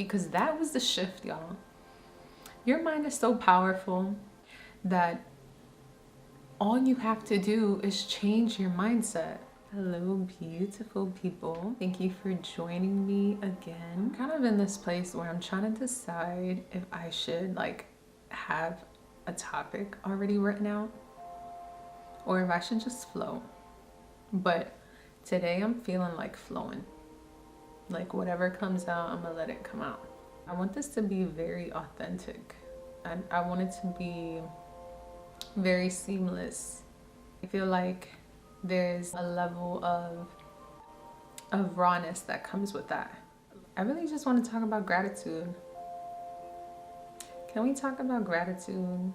because that was the shift, y'all. Your mind is so powerful that all you have to do is change your mindset. Hello, beautiful people. Thank you for joining me again. I'm kind of in this place where I'm trying to decide if I should have a topic already written out or if I should just flow. But today I'm feeling like flowing. Like whatever comes out, I'm gonna let it come out. I want this to be very authentic. I want it to be very seamless. I feel like there's a level of rawness that comes with that. I really just want to talk about gratitude. Can we talk about gratitude?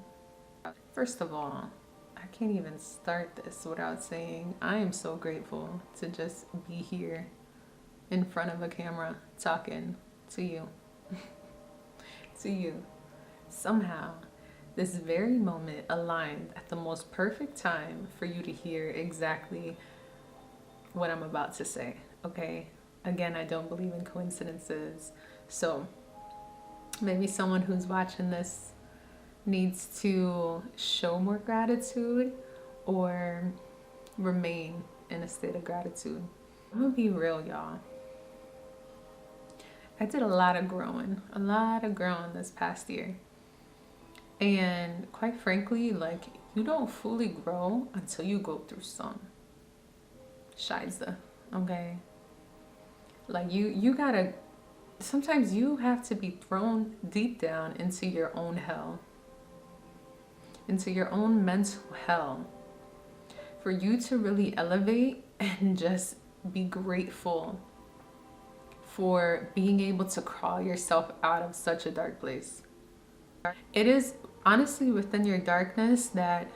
First of all, I can't even start this without saying I am so grateful to just be here in front of a camera talking to you. To you. Somehow, this very moment aligned at the most perfect time for you to hear exactly what I'm about to say, okay? Again, I don't believe in coincidences. So maybe someone who's watching this needs to show more gratitude or remain in a state of gratitude. I'm gonna be real, y'all. I did a lot of growing this past year. And quite frankly, you don't fully grow until you go through some shiza, okay? You gotta, sometimes you have to be thrown deep down into your own hell, into your own mental hell, for you to really elevate and just be grateful for being able to crawl yourself out of such a dark place. It is honestly within your darkness that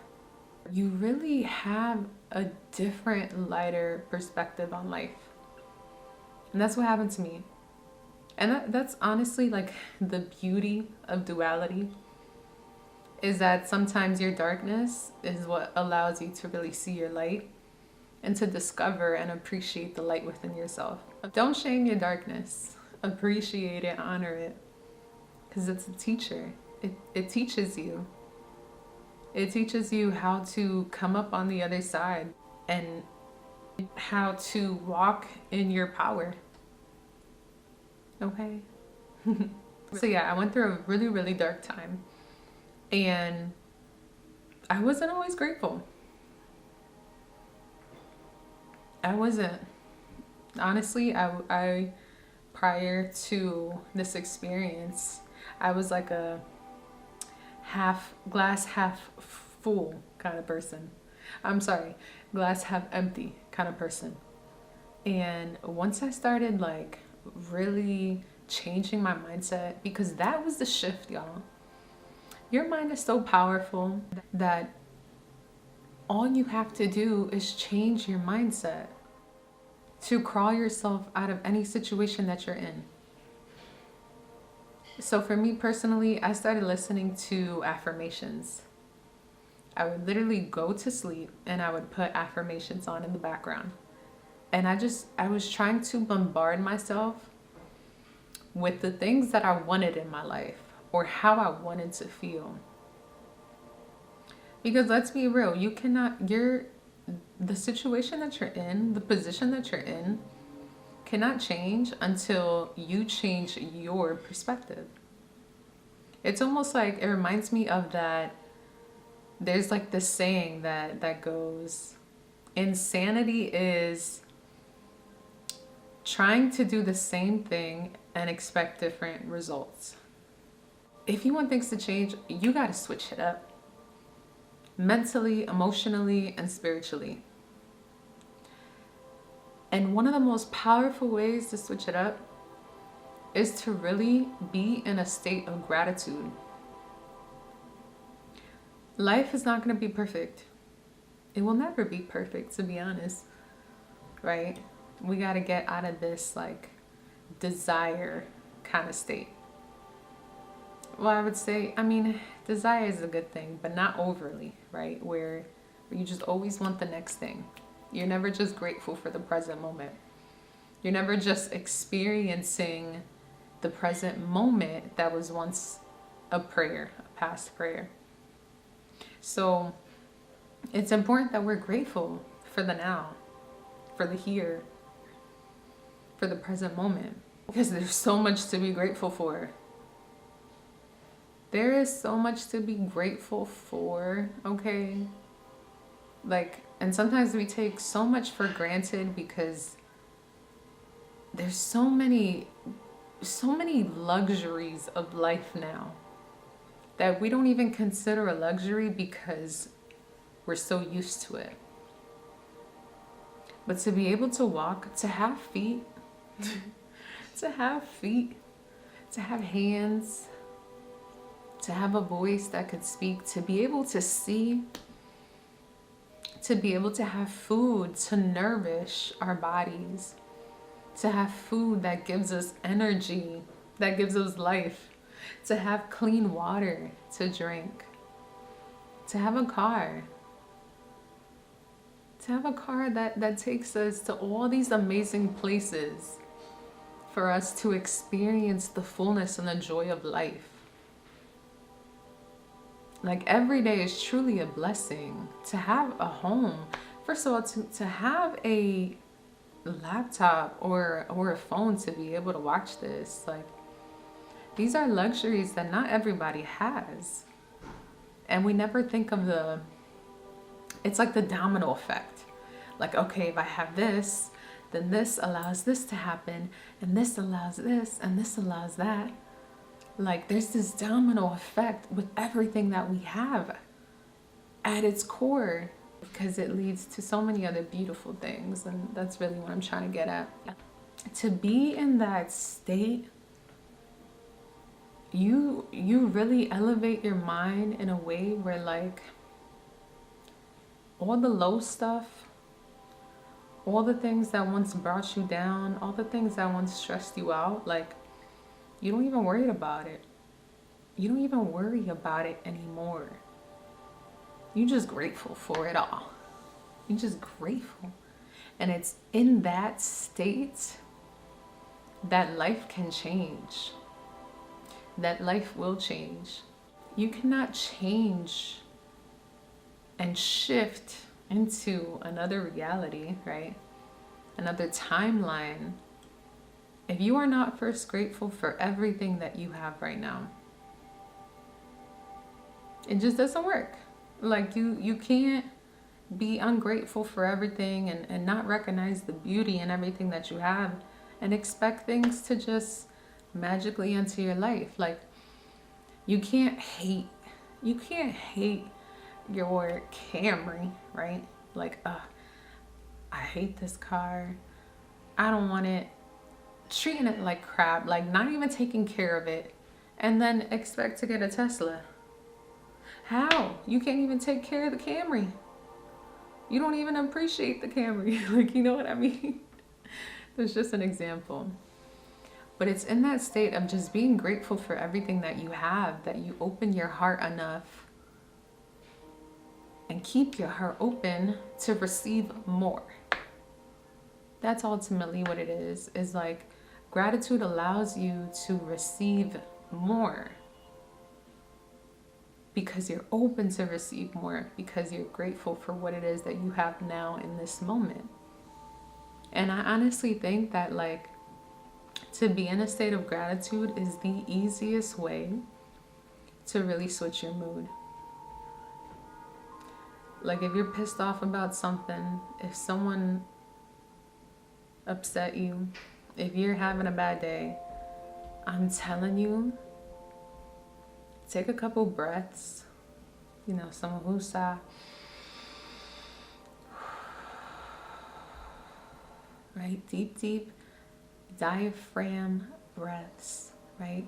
you really have a different, lighter perspective on life. And that's what happened to me. And that's honestly the beauty of duality, is that sometimes your darkness is what allows you to really see your light and to discover and appreciate the light within yourself. Don't shame your darkness. Appreciate it, honor it, because it's a teacher. It teaches you. It teaches you how to come up on the other side and how to walk in your power. Okay? So yeah, I went through a really, really dark time. And I wasn't always grateful. I wasn't. Honestly, I prior to this experience, I was like a glass half full kind of person. I'm sorry, glass half empty kind of person. And once I started really changing my mindset, because that was the shift, y'all. Your mind is so powerful that all you have to do is change your mindset to crawl yourself out of any situation that you're in. So for me personally, I started listening to affirmations. I would literally go to sleep and I would put affirmations on in the background. And I was trying to bombard myself with the things that I wanted in my life or how I wanted to feel. Because let's be real, the situation that you're in, the position that you're in, cannot change until you change your perspective. It's almost like, it reminds me of that, there's this saying that goes, insanity is trying to do the same thing and expect different results. If you want things to change, you gotta switch it up. Mentally, emotionally, and spiritually. And one of the most powerful ways to switch it up is to really be in a state of gratitude. Life is not going to be perfect. It will never be perfect, to be honest, right? We got to get out of this desire kind of state. Well, I would say, desire is a good thing, but not overly, right? Where you just always want the next thing. You're never just grateful for the present moment. You're never just experiencing the present moment that was once a prayer, a past prayer. So it's important that we're grateful for the now, for the here, for the present moment, because there's so much to be grateful for. There is so much to be grateful for, okay? Like, and sometimes we take so much for granted because there's so many luxuries of life now that we don't even consider a luxury because we're so used to it. But to be able to walk, to have feet, to have hands, to have a voice that could speak, to be able to see, to be able to have food to nourish our bodies, to have food that gives us energy, that gives us life, to have clean water to drink, to have a car, that takes us to all these amazing places for us to experience the fullness and the joy of life. Like, every day is truly a blessing. To have a home, first of all, to have a laptop or a phone to be able to watch this, like, these are luxuries that not everybody has. And we never think of it's like the domino effect. Like, okay, if I have this, then this allows this to happen, and this allows this, and this allows that. Like, there's this domino effect with everything that we have at its core, because it leads to so many other beautiful things. And that's really what I'm trying to get at. To be in that state, you really elevate your mind in a way where, like, all the low stuff, all the things that once brought you down, all the things that once stressed you out, like, you don't even worry about it. You don't even worry about it anymore. You're just grateful for it all. You're just grateful. And it's in that state that life can change. That life will change. You cannot change and shift into another reality, right? Another timeline, if you are not first grateful for everything that you have right now. It just doesn't work. Like, you can't be ungrateful for everything and not recognize the beauty in everything that you have and expect things to just magically enter your life. Like, you can't hate your Camry, right? Like, I hate this car. I don't want it. Treating it like crap, like not even taking care of it, and then expect to get a Tesla. How? You can't even take care of the Camry. You don't even appreciate the Camry. Like, you know what I mean? That's just an example. But it's in that state of just being grateful for everything that you have, that you open your heart enough and keep your heart open to receive more. That's ultimately what it is like, gratitude allows you to receive more because you're open to receive more, because you're grateful for what it is that you have now in this moment. And I honestly think that, like, to be in a state of gratitude is the easiest way to really switch your mood. Like, if you're pissed off about something, if someone upset you, if you're having a bad day, I'm telling you, take a couple breaths, some wusa, right? Deep diaphragm breaths, right?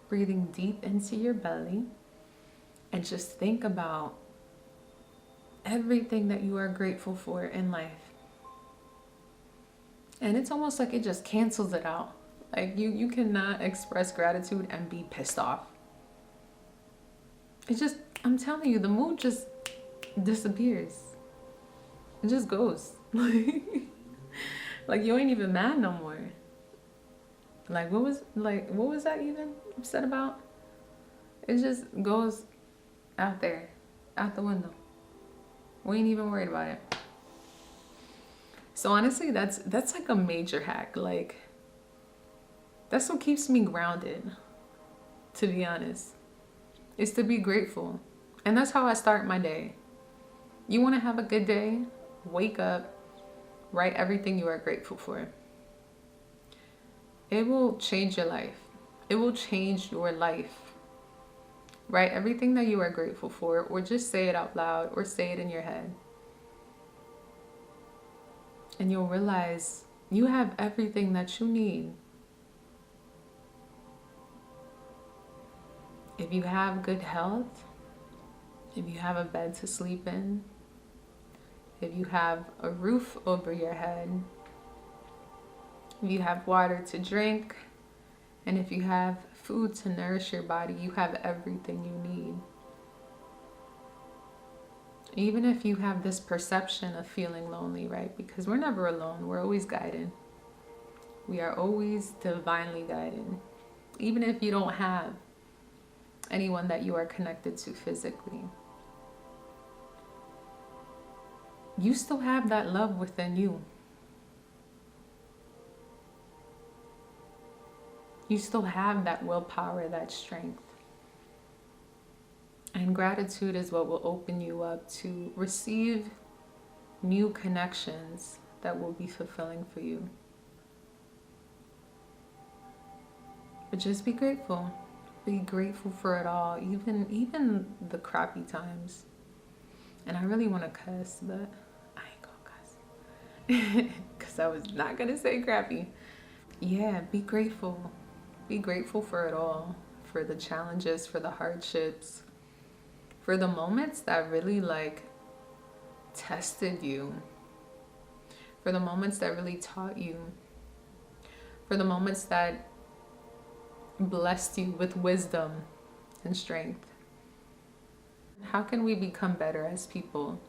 Breathing deep into your belly, and just think about everything that you are grateful for in life. And it's almost like it just cancels it out. Like, you cannot express gratitude and be pissed off. It just, I'm telling you, the mood just disappears. It just goes. Like, you ain't even mad no more. Like what was that even upset about? It just goes out there, out the window. We ain't even worried about it. So honestly, that's like a major hack. Like that's what keeps me grounded, to be honest. Is to be grateful. And that's how I start my day. You want to have a good day? Wake up, write everything you are grateful for. It will change your life. It will change your life. Write everything that you are grateful for, or just say it out loud, or say it in your head. And you'll realize you have everything that you need. If you have good health, if you have a bed to sleep in, if you have a roof over your head, if you have water to drink, and if you have food to nourish your body, you have everything you need. Even if you have this perception of feeling lonely, right? Because we're never alone, we're always guided. We are always divinely guided. Even if you don't have anyone that you are connected to physically, you still have that love within you. You still have that willpower, that strength. And gratitude is what will open you up to receive new connections that will be fulfilling for you. But just be grateful. Be grateful for it all, even the crappy times. And I really want to cuss, but I ain't gonna cuss. Because I was not going to say crappy. Yeah, be grateful. Be grateful for it all. For the challenges, for the hardships, for the moments that really like tested you, for the moments that really taught you, for the moments that blessed you with wisdom and strength. How can we become better as people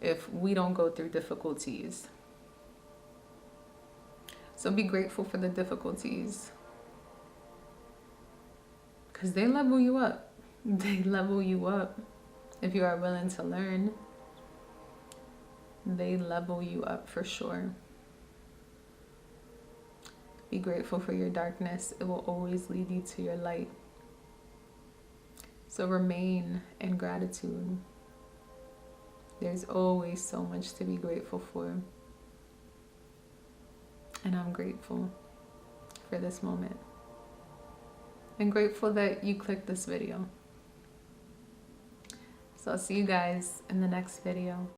if we don't go through difficulties? So be grateful for the difficulties, because they level you up. They level you up. If you are willing to learn, they level you up for sure. Be grateful for your darkness. It will always lead you to your light. So remain in gratitude. There's always so much to be grateful for. And I'm grateful for this moment. I'm grateful that you clicked this video. So I'll see you guys in the next video.